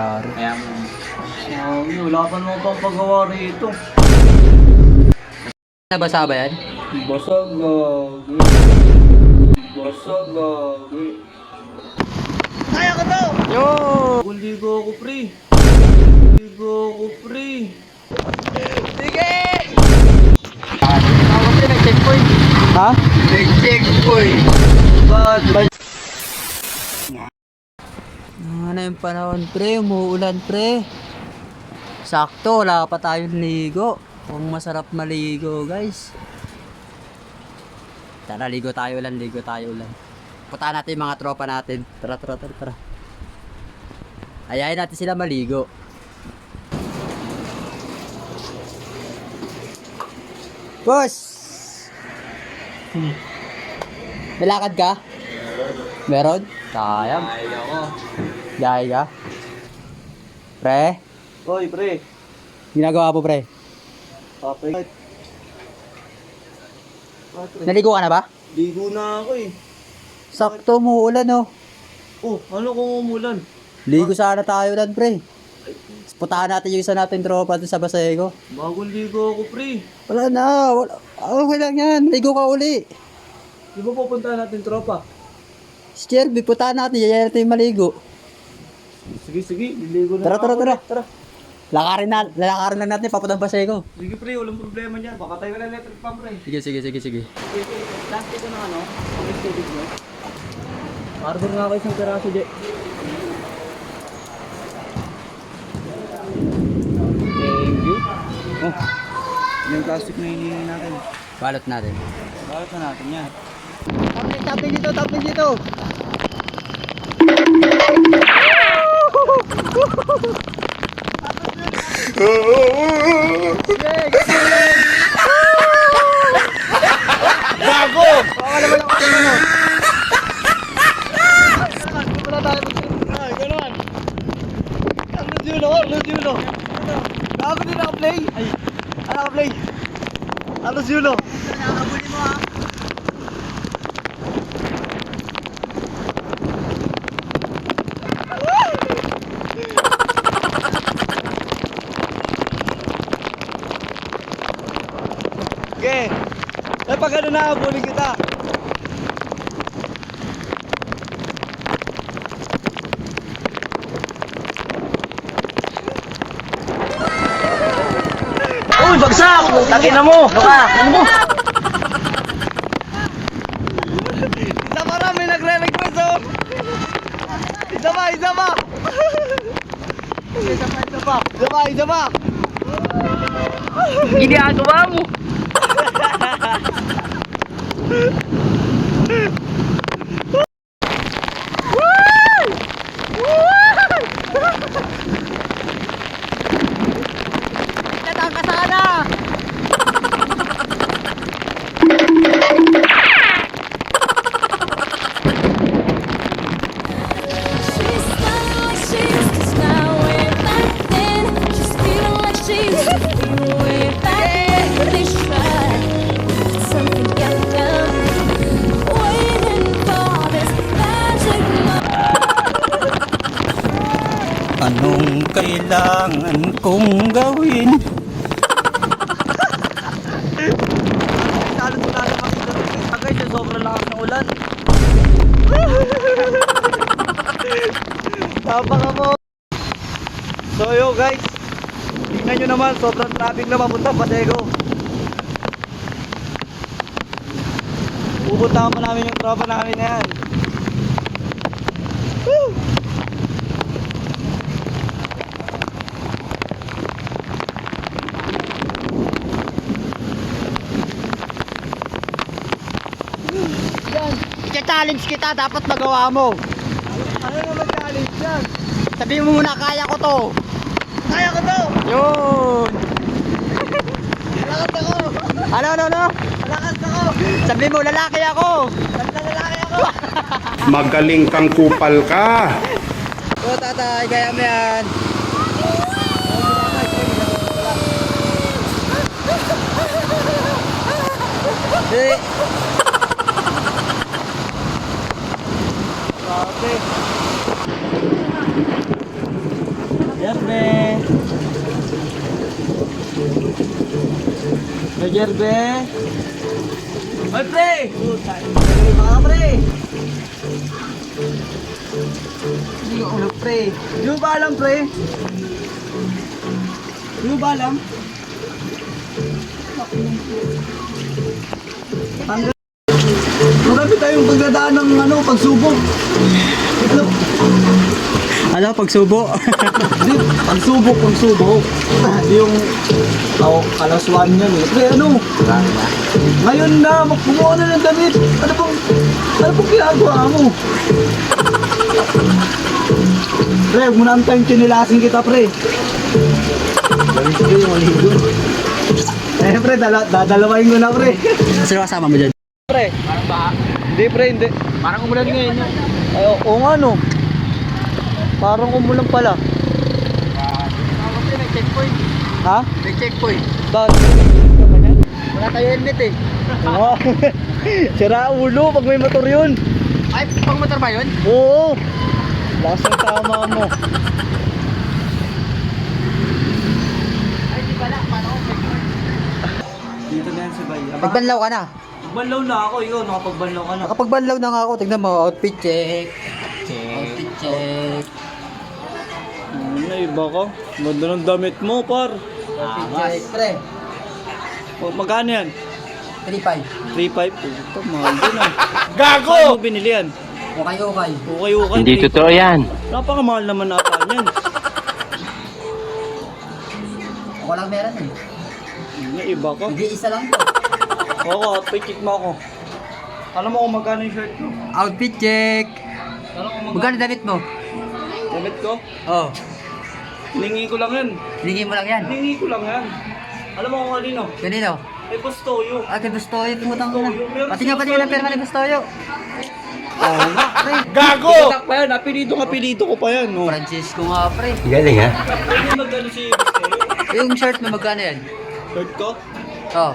Kaya mo. Wala pa naman pang pagawa rito. Nabasa ba yan? Basag gagi. Basag gagi. Kaya ko to! Yo! Ligo ako pre. Ligo ako pre. Sige! Ako pre, nag-checkpoint. Ha? Nag-checkpoint. Ba't? Ano yung panahon pre, umuulan pre. Sakto, wala pa tayong ligo. Kung masarap maligo guys. Tara, ligo tayo ulan. Puntahan natin yung mga tropa natin. Tara. Ayayin natin sila maligo. Boss! May lakad ka? Meron? Sayang. Ay ako. Dahil ka? Pre? Hoy pre. Ginagawa po pre? Papay. Naligo ka na ba? Ligo na ako eh. Sakto, umuulan oh. Oh, ano kung umulan? Ligo sana tayo lan pre. Putahan natin yung isa natin tropa dun sa Basego. Bagong ligo ako pre. Wala na, okay lang yan. Ligo ka uli. Di ba pupuntahan natin tropa? Si Jerby, putahan natin. Yayayin natin yung maligo. Sige, liligo na Tara. Tara. Lakarin lang natin papuntang Basego. Sige pre, walang problema niyan. Baka tayo na electric pa pre. Sige. Plastic ko na ano? Pag-steady mo. Order nga ako isang peraso, Je. Thank you. Oh, yung plastic na hinihingi natin. Balot natin. Bakit na natin yan? Tapin dito. Gago! Baka naman ako mo. Ay, gano'n. Arnold Julo. Gago din naka-play. Ay, naka-play. Arnold Julo. Nakabuli mo ha. Okay. Eh, pag ano na, habulin kita. Uy, bagsak! Takin na mo! Ano mo? Isa pa rin, may nagre-request oh! Isa pa! Ginagawa mo. Tatang ka sana. She's not like she used to smile way back then. She's feeling like she used to feel way back then. They tried, but something got done. Waiting for this magic moment. Anong kailangan kong gawin? Salot na lang kami doon. Agay, sa sobrang lakas ng ulan. Tapang mo. So yo guys, tingnan nyo naman, sobrang traffic na papuntang Pasego. Pupuntahan pa namin yung tropa namin na yan. Woo! I-challenge kita, dapat magawa mo. Ano naman challenge yan? Sabihin mo muna, kaya ko to. Kaya ko to! Yun. Lakas ako! Ano? Lakas ako! Sabihin mo, lalaki ako. Lalaki ako! Magaling kang kupal ka. O tatay, kaya mo yan. Eh, Grabe. Jerbe. May Jerbe. Ay, pre! Mga pre! Hindi ko ulo, pre. Di mo ba alam, pre? Di mo ba alam? Hanggang... Marami tayong pagdadaan ng pagsubok. Ano, pagsubo? Hindi, pagsubok. Yung kalaswan yan eh. Pre, ngayon na, magkumuha na ng damit. Ano pong ginagawa mo? Pre, huwag mo na antayang chinilasin kita, pre. Balis ko yung maligo. Pre, dadalawain ko na, pre. Sino kasama mo dyan? Pre, parang baha. Hindi, pre, hindi. Parang umulan ngayon. Ay, oo nga, no. Parang umulan pala. May checkpoint. Ha? May checkpoint. Bakit? Wala tayo helmet eh. Oo. Sira ulo pag may motor yun. Ay, pang motor ba yun? Oo. Lakas ng tama mo. Ay, di pala. Paano ako checkpoint? Dito na yan si Bayan. Nagbanlaw ka na. Banlaw na ako, yun. Nakapagbanlaw ka na. Nakapagbanlaw na nga ako. Tignan mo, outfit check. Outfit check. Iba ka. Ganda ng damit mo, par. Outfit check. Pre, Magkano yan? 3.5. 3.5? Ito, mahal din ah. Gago! Saan mo binili yan? Okay. Okay. Hindi totoo yan. Napakamahal naman ata yan. Ako lang meron eh. Iba ka. Hindi, isa lang to. Oo, check mo ako. Alam mo kung magkano yung shirt ko? Outfit check. Alam mo kung Magkano damit mo? damit ko? Oh, Hiningi ko lang yan. hiningi mo lang yan. Hiningi ko lang yan. Alam mo kung kanino? Kanino? Eh, Bustoyo. Ah, kay Bustoyo, putang na. Meron Pati si nga pati ng perma ni Bustoyo. Oo nga, pre. Gago! Itak pa yan. Apelido ko pa yan. No? Francisco nga, pre. Galing ha? Pwede magkano si Bustoyo? Yung shirt mo, magkano yan? Shirt ko? Oh,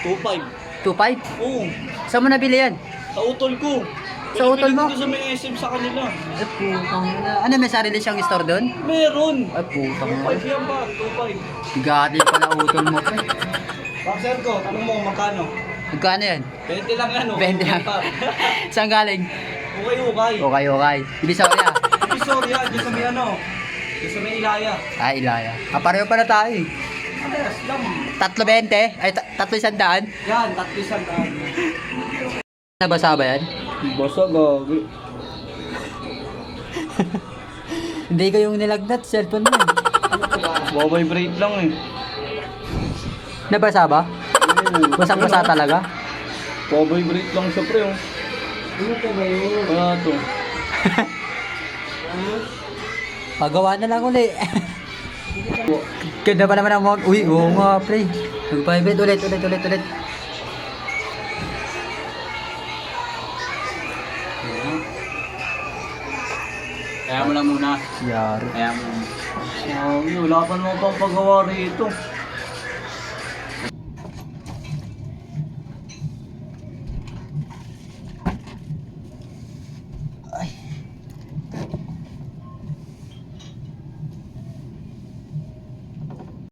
2.5. 2.5? Oo. Saan mo nabili yan? Sa utol ko. Sa utol mo? Pinabili ko sa may SM sa kanila. Ay, putang na. Ano, may sarili siyang store doon? Meron. Ay, putang na. 2.5 yan ba? 2.5. Bigati pala utol mo, pre. Boxer ko, tanong mo kung magkano? Magkano yan? 20 lang yan. 20 lang. Saan galing? Okay. Okay. Divisoria. Sorry ah, dyan sa may dyan sa may Ilaya. Ah, Ilaya. Ah, pareho pala tayo eh. Alas lang. 3.20? Ay, 300? Yan, 300. Nabasa ba yan? Basa gagi. Hindi ko yung nilagnat, cellphone mo. Babibrate lang eh. Nabasa ba? Basang-basa talaga? Babibrate lang siya pre oh. Ano ka ba yun? Wala to. Pagawa na lang uli. Ganda pa naman ang mga... Uy, oo nga, pre. Mag-vibrate ulit. Kaya mo lang muna. Yari. Kaya mo. Wala pa naman pang pagawa rito.